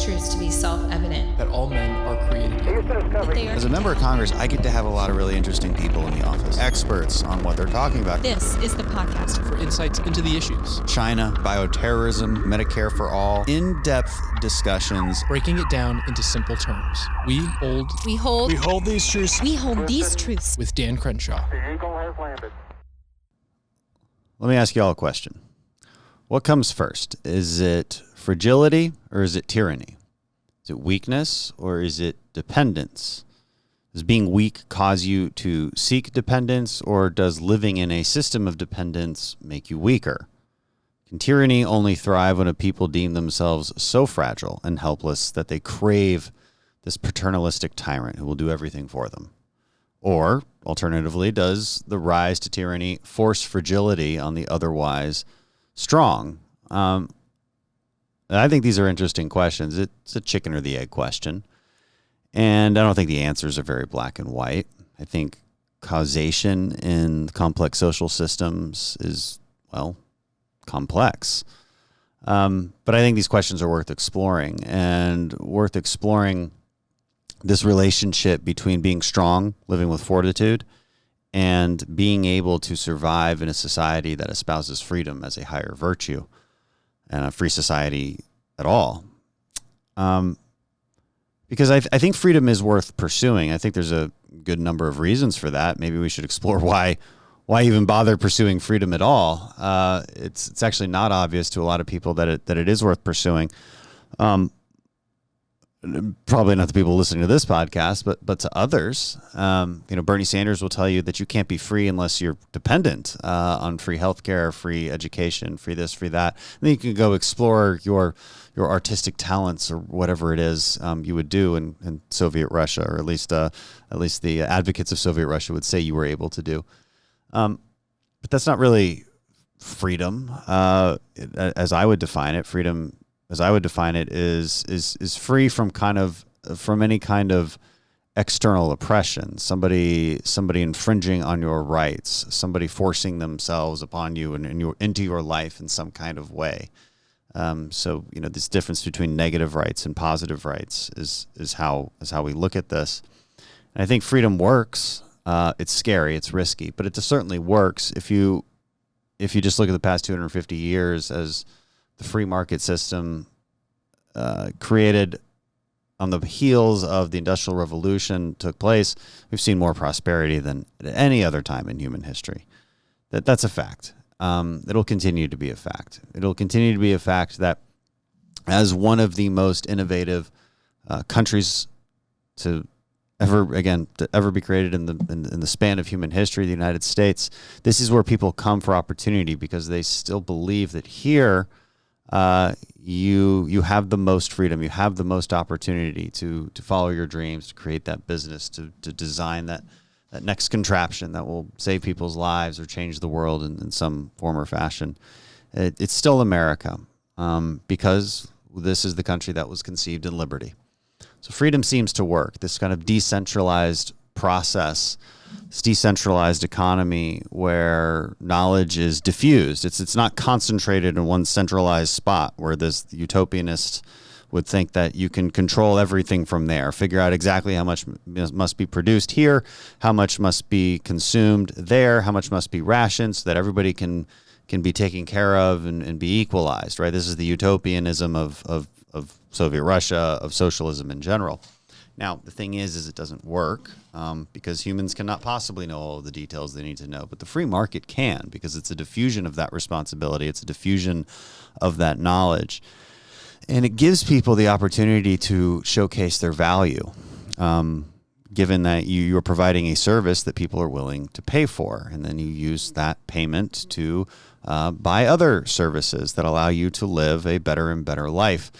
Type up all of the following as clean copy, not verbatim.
these truths to be self-evident. That all men are created equal. As a member of Congress, I get to have a lot of really interesting people in the office. Experts on what they're talking about. This is the podcast for insights into the issues. China, bioterrorism, Medicare for all. In-depth discussions. Breaking it down into simple terms. We hold these truths. We hold these truths. With Dan Crenshaw. The Eagle has landed. Let me ask you all a question. What comes first? Is it fragility or is it tyranny? Is it weakness or is it dependence? Does being weak cause you to seek dependence, or does living in a system of dependence make you weaker? Can tyranny only thrive when a people deem themselves so fragile and helpless that they crave this paternalistic tyrant who will do everything for them? Or, alternatively, does the rise to tyranny force fragility on the otherwise strong? I think these are interesting questions. It's a chicken or the egg question. And I don't think the answers are very black and white. I think causation in complex social systems is, well, complex. But I think these questions are worth exploring, and worth exploring this relationship between being strong, living with fortitude, and being able to survive in a society that espouses freedom as a higher virtue, and a free society at all. Because I think freedom is worth pursuing. I think there's a good number of reasons for that. Maybe we should explore why even bother pursuing freedom at all. It's actually not obvious to a lot of people that it is worth pursuing. Probably not the people listening to this podcast, but to others. Bernie Sanders will tell you that you can't be free unless you're dependent on free healthcare, free education, free this, free that. And then you can go explore your artistic talents or whatever it is you would do in Soviet Russia, or at least the advocates of Soviet Russia would say you were able to do. But that's not really freedom, as I would define it. Freedom, as I would define it, is free from any kind of external oppression. Somebody infringing on your rights, somebody forcing themselves upon you and into your life in some kind of way. So this difference between negative rights and positive rights is how we look at this. And I think freedom works. It's scary, it's risky, but it certainly works if you just look at the past 250 years as the free market system created on the heels of the Industrial Revolution took place. We've seen more prosperity than at any other time in human history. That's a fact. It'll continue to be a fact. It'll continue to be a fact that as one of the most innovative countries to ever be created in the span of human history, the United States, this is where people come for opportunity, because they still believe that here you have the most freedom, you have the most opportunity to follow your dreams, to create that business, to design that next contraption that will save people's lives or change the world in some form or fashion. It's still America, because this is the country that was conceived in liberty. So freedom seems to work. This kind of decentralized process, this decentralized economy where knowledge is diffused. It's not concentrated in one centralized spot where this utopianist would think that you can control everything from there, figure out exactly how much must be produced here, how much must be consumed there, how much must be rationed so that everybody can be taken care of and be equalized, right? This is the utopianism of Soviet Russia, of socialism in general. Now, the thing is it doesn't work because humans cannot possibly know all of the details they need to know, but the free market can, because it's a diffusion of that responsibility. It's a diffusion of that knowledge. And it gives people the opportunity to showcase their value, given that you're providing a service that people are willing to pay for. And then you use that payment to buy other services that allow you to live a better and better life.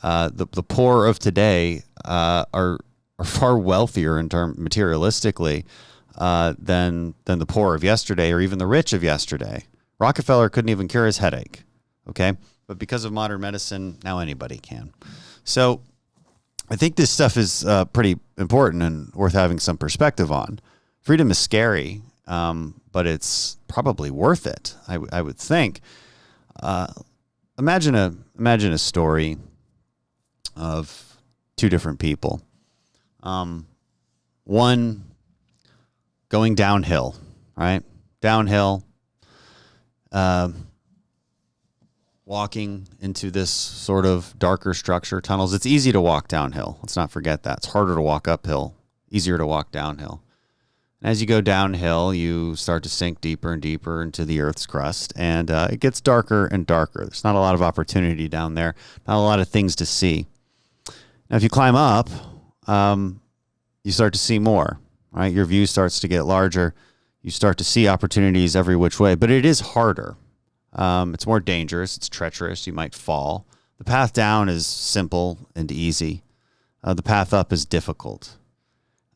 The poor of today are far wealthier in materialistically than the poor of yesterday, or even the rich of yesterday. Rockefeller couldn't even cure his headache, okay? But because of modern medicine, now anybody can. So I think this stuff is pretty important and worth having some perspective on. Freedom is scary, but it's probably worth it, I would think. Imagine a story of two different people. One going downhill, right? Downhill, walking into this sort of darker structure, tunnels. It's easy to walk downhill. Let's not forget that. It's harder to walk uphill, easier to walk downhill. And as you go downhill, you start to sink deeper and deeper into the Earth's crust, and it gets darker and darker. There's not a lot of opportunity down there, not a lot of things to see. Now, if you climb up, you start to see more, right? Your view starts to get larger. You start to see opportunities every which way, but it is harder. It's more dangerous. It's treacherous. You might fall. The path down is simple and easy. The path up is difficult.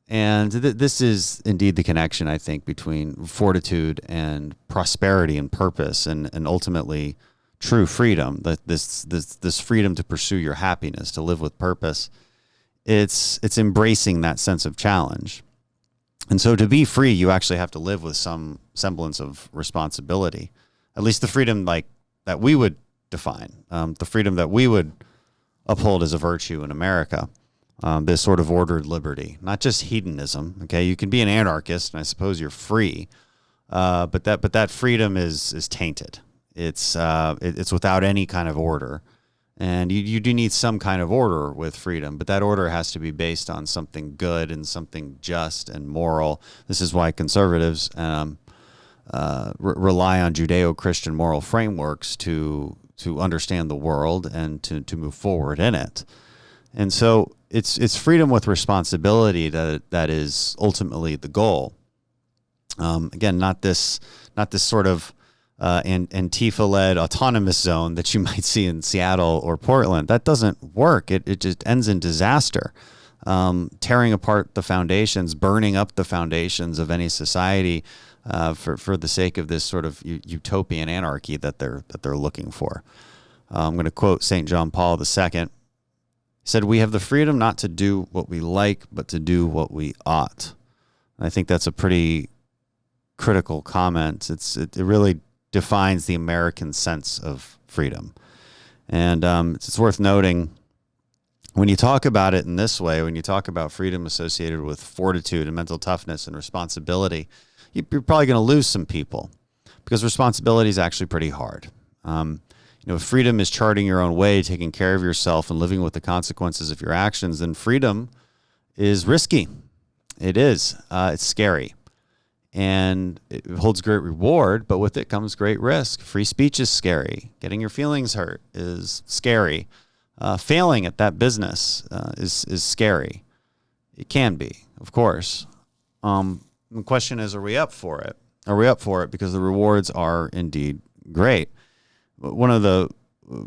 And this is indeed the connection, I think, between fortitude and prosperity and purpose and ultimately true freedom, that this freedom to pursue your happiness, to live with purpose. It's embracing that sense of challenge. And so to be free, you actually have to live with some semblance of responsibility, at least the freedom like that we would define, the freedom that we would uphold as a virtue in America. This sort of ordered liberty, not just hedonism. Okay, you can be an anarchist, and I suppose you're free, but that freedom is tainted. It's without any kind of order, and you do need some kind of order with freedom. But that order has to be based on something good and something just and moral. This is why conservatives rely on Judeo-Christian moral frameworks to understand the world and to move forward in it. And so it's freedom with responsibility that is ultimately the goal. Again, not this sort of Antifa-led autonomous zone that you might see in Seattle or Portland. That doesn't work. It just ends in disaster, tearing apart the foundations, burning up the foundations of any society for the sake of this sort of utopian anarchy that they're looking for. I'm going to quote St. John Paul II. He said, "We have the freedom not to do what we like, but to do what we ought." And I think that's a pretty critical comment. It really defines the American sense of freedom. And it's worth noting, when you talk about it in this way, when you talk about freedom associated with fortitude and mental toughness and responsibility, you're probably going to lose some people because responsibility is actually pretty hard. If freedom is charting your own way, taking care of yourself and living with the consequences of your actions, then freedom is risky. It is. It's scary. And it holds great reward, but with it comes great risk. Free speech is scary. Getting your feelings hurt is scary. Failing at that business is scary. It can be, of course. The question is, are we up for it? Are we up for it because the rewards are indeed great? One of the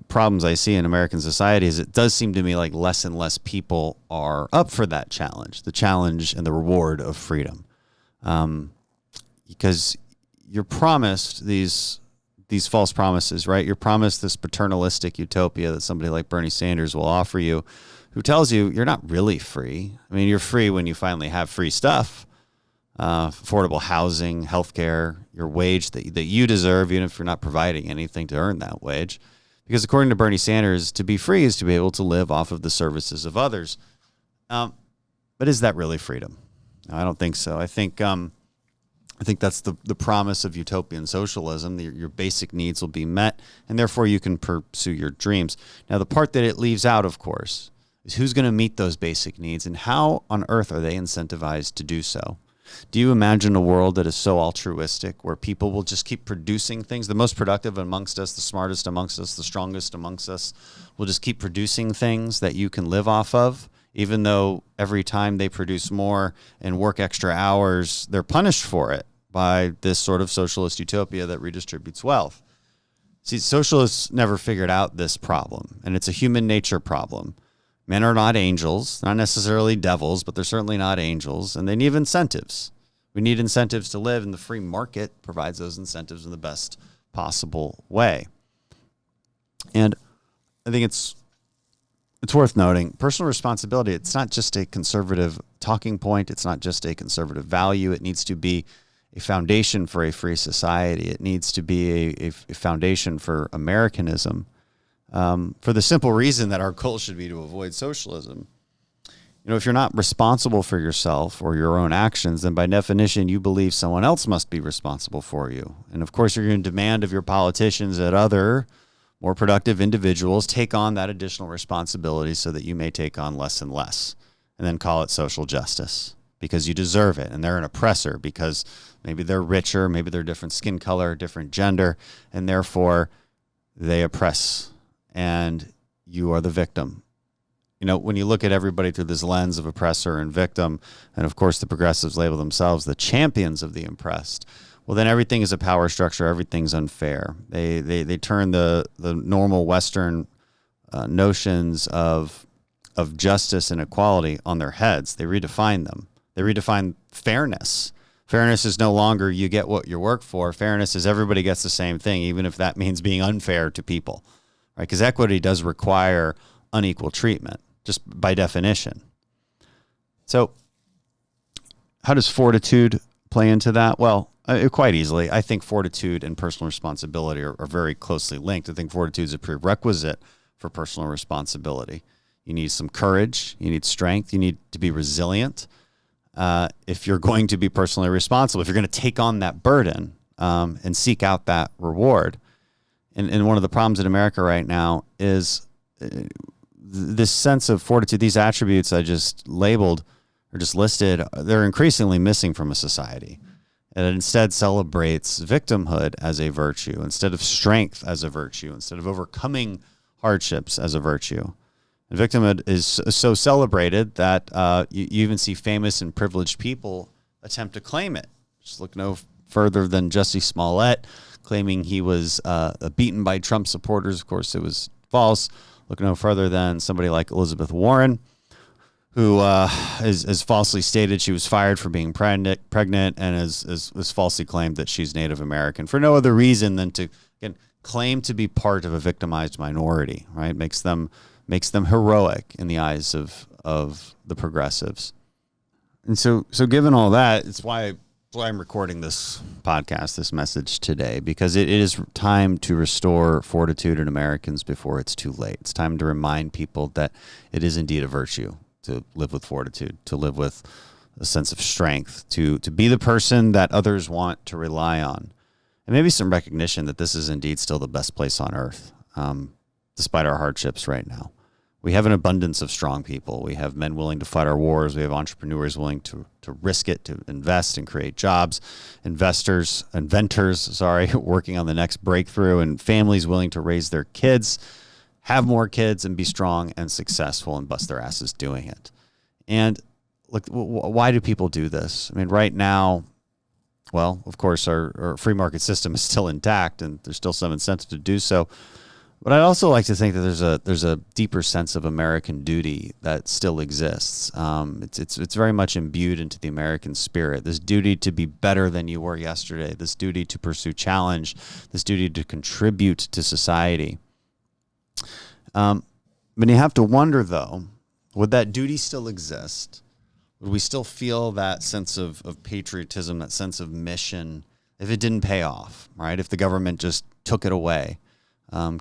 problems I see in American society is it does seem to me like less and less people are up for that challenge, the challenge and the reward of freedom. Because you're promised these false promises, right? You're promised this paternalistic utopia that somebody like Bernie Sanders will offer you, who tells you you're not really free. I mean, you're free when you finally have free stuff, affordable housing, healthcare, your wage that you deserve, even if you're not providing anything to earn that wage. Because according to Bernie Sanders, to be free is to be able to live off of the services of others. But is that really freedom? No, I don't think so. I think that's the promise of utopian socialism. Your basic needs will be met, and therefore you can pursue your dreams. Now, the part that it leaves out, of course, is who's going to meet those basic needs, and how on earth are they incentivized to do so? Do you imagine a world that is so altruistic, where people will just keep producing things? The most productive amongst us, the smartest amongst us, the strongest amongst us will just keep producing things that you can live off of, even though every time they produce more and work extra hours, they're punished for it by this sort of socialist utopia that redistributes wealth. See, socialists never figured out this problem, and it's a human nature problem. Men are not angels, not necessarily devils, but they're certainly not angels, and they need incentives. We need incentives to live, and the free market provides those incentives in the best possible way. And I think it's worth noting, personal responsibility, it's not just a conservative talking point. It's not just a conservative value. It needs to be a foundation for a free society. It needs to be a foundation for Americanism. for the simple reason that our goal should be to avoid socialism. If you're not responsible for yourself or your own actions, then by definition, you believe someone else must be responsible for you. And of course, you're going to demand of your politicians that other more productive individuals take on that additional responsibility so that you may take on less and less, and then call it social justice because you deserve it. And they're an oppressor because maybe they're richer, maybe they're different skin color, different gender, and therefore they oppress and you are the victim. When you look at everybody through this lens of oppressor and victim, and of course the progressives label themselves the champions of the oppressed, well, then everything is a power structure. Everything's unfair. They turn the normal Western notions of justice and equality on their heads. They redefine them. They redefine fairness. Fairness is no longer you get what you work for. Fairness is everybody gets the same thing, even if that means being unfair to people, right? Because equity does require unequal treatment, just by definition. So how does fortitude play into that? Well, quite easily. I think fortitude and personal responsibility are very closely linked. I think fortitude is a prerequisite for personal responsibility. You need some courage. You need strength. You need to be resilient. If you're going to be personally responsible, if you're going to take on that burden and seek out that reward. And one of the problems in America right now is this sense of fortitude. These attributes I just labeled or just listed, they're increasingly missing from a society. And it instead celebrates victimhood as a virtue, instead of strength as a virtue, instead of overcoming hardships as a virtue. And victimhood is so celebrated that you even see famous and privileged people attempt to claim it. Just look no further than Jussie Smollett claiming he was beaten by Trump supporters. Of course, it was false. Look no further than somebody like Elizabeth Warren, who is falsely stated she was fired for being pregnant and is falsely claimed that she's Native American for no other reason than to, again, claim to be part of a victimized minority, right? Makes them heroic in the eyes of the progressives. And so given all that, it's why I'm recording this podcast, this message today, because it is time to restore fortitude in Americans before it's too late. It's time to remind people that it is indeed a virtue to live with fortitude, to live with a sense of strength, to be the person that others want to rely on. And maybe some recognition that this is indeed still the best place on earth, despite our hardships right now. We have an abundance of strong people. We have men willing to fight our wars. We have entrepreneurs willing to risk it, to invest and create jobs, inventors, working on the next breakthrough, and families willing to raise their kids, have more kids, and be strong and successful and bust their asses doing it. And look, why do people do this? I mean, right now, well, of course, our free market system is still intact, and there's still some incentive to do so. But I'd also like to think that there's a deeper sense of American duty that still exists. It's very much imbued into the American spirit. This duty to be better than you were yesterday. This duty to pursue challenge. This duty to contribute to society. But you have to wonder, though, would that duty still exist? Would we still feel that sense of patriotism, that sense of mission, if it didn't pay off, right? If the government just took it away?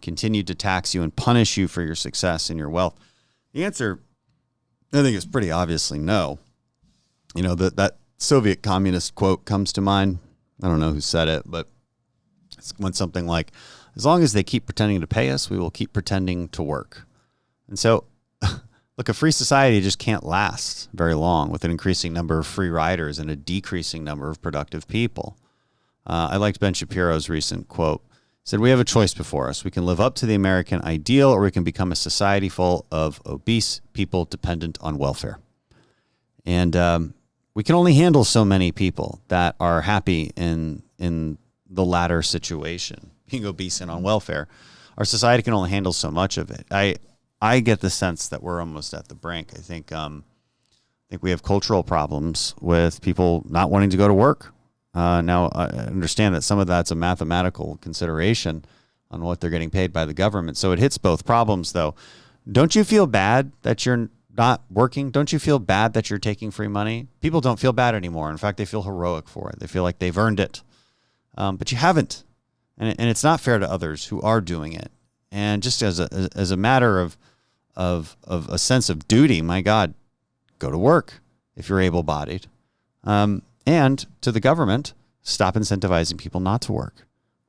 Continued to tax you and punish you for your success and your wealth? The answer, I think, is pretty obviously no. That Soviet communist quote comes to mind. I don't know who said it, but it went something like, as long as they keep pretending to pay us, we will keep pretending to work. And so, look, a free society just can't last very long with an increasing number of free riders and a decreasing number of productive people. I liked Ben Shapiro's recent quote. Said, we have a choice before us. We can live up to the American ideal, or we can become a society full of obese people dependent on welfare. And we can only handle so many people that are happy in the latter situation, being obese and on welfare. Our society can only handle so much of it. I get the sense that we're almost at the brink. I think we have cultural problems with people not wanting to go to work. Now, I understand that some of that's a mathematical consideration on what they're getting paid by the government. So it hits both problems, though. Don't you feel bad that you're not working? Don't you feel bad that you're taking free money? People don't feel bad anymore. In fact, they feel heroic for it. They feel like they've earned it. But you haven't. And it's not fair to others who are doing it. And just as a matter of a sense of duty, my God, go to work if you're able-bodied. And to the government, stop incentivizing people not to work.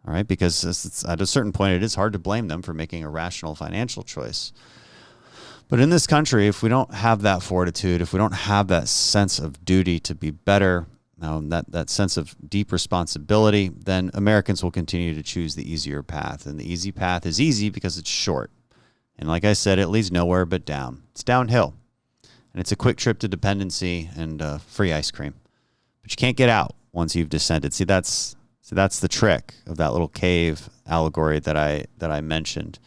All right, because at a certain point, it is hard to blame them for making a rational financial choice. But in this country, if we don't have that fortitude, if we don't have that sense of duty to be better, that sense of deep responsibility, then Americans will continue to choose the easier path. And the easy path is easy because it's short. And like I said, it leads nowhere but down. It's downhill. And it's a quick trip to dependency and free ice cream. But you can't get out once you've descended. See, that's the trick of that little cave allegory that I mentioned.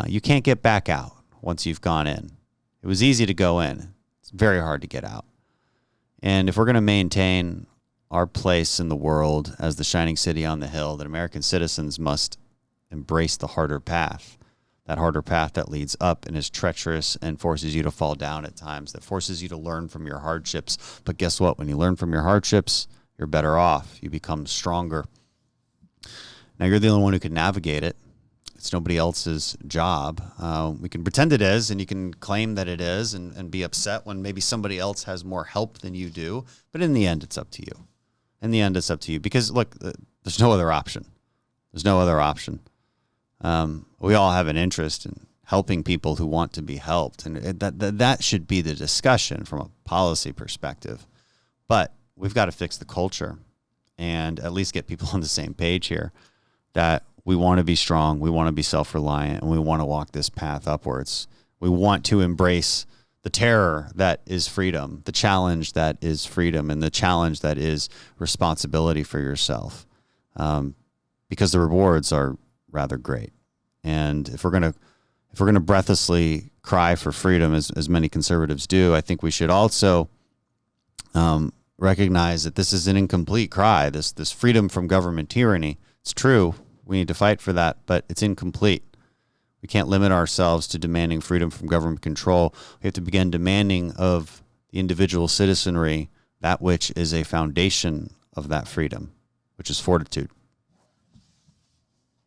You can't get back out once you've gone in. It was easy to go in. It's very hard to get out. And if we're going to maintain our place in the world as the shining city on the hill, then American citizens must embrace the harder path. That harder path that leads up and is treacherous and forces you to fall down at times, that forces you to learn from your hardships. But guess what? When you learn from your hardships, you're better off. You become stronger. Now, you're the only one who can navigate it. It's nobody else's job. We can pretend it is, and you can claim that it is and be upset when maybe somebody else has more help than you do. But in the end, it's up to you. In the end, it's up to you. Because, look, there's no other option. There's no other option. We all have an interest in helping people who want to be helped. And that should be the discussion from a policy perspective. But we've got to fix the culture and at least get people on the same page here that we want to be strong, we want to be self-reliant, and we want to walk this path upwards. We want to embrace the terror that is freedom, the challenge that is freedom, and the challenge that is responsibility for yourself, because the rewards are rather great. And if we're gonna breathlessly cry for freedom, as many conservatives do, I think we should also recognize that this is an incomplete cry. This freedom from government tyranny. It's true. We need to fight for that, but it's incomplete. We can't limit ourselves to demanding freedom from government control. We have to begin demanding of the individual citizenry that which is a foundation of that freedom, which is fortitude.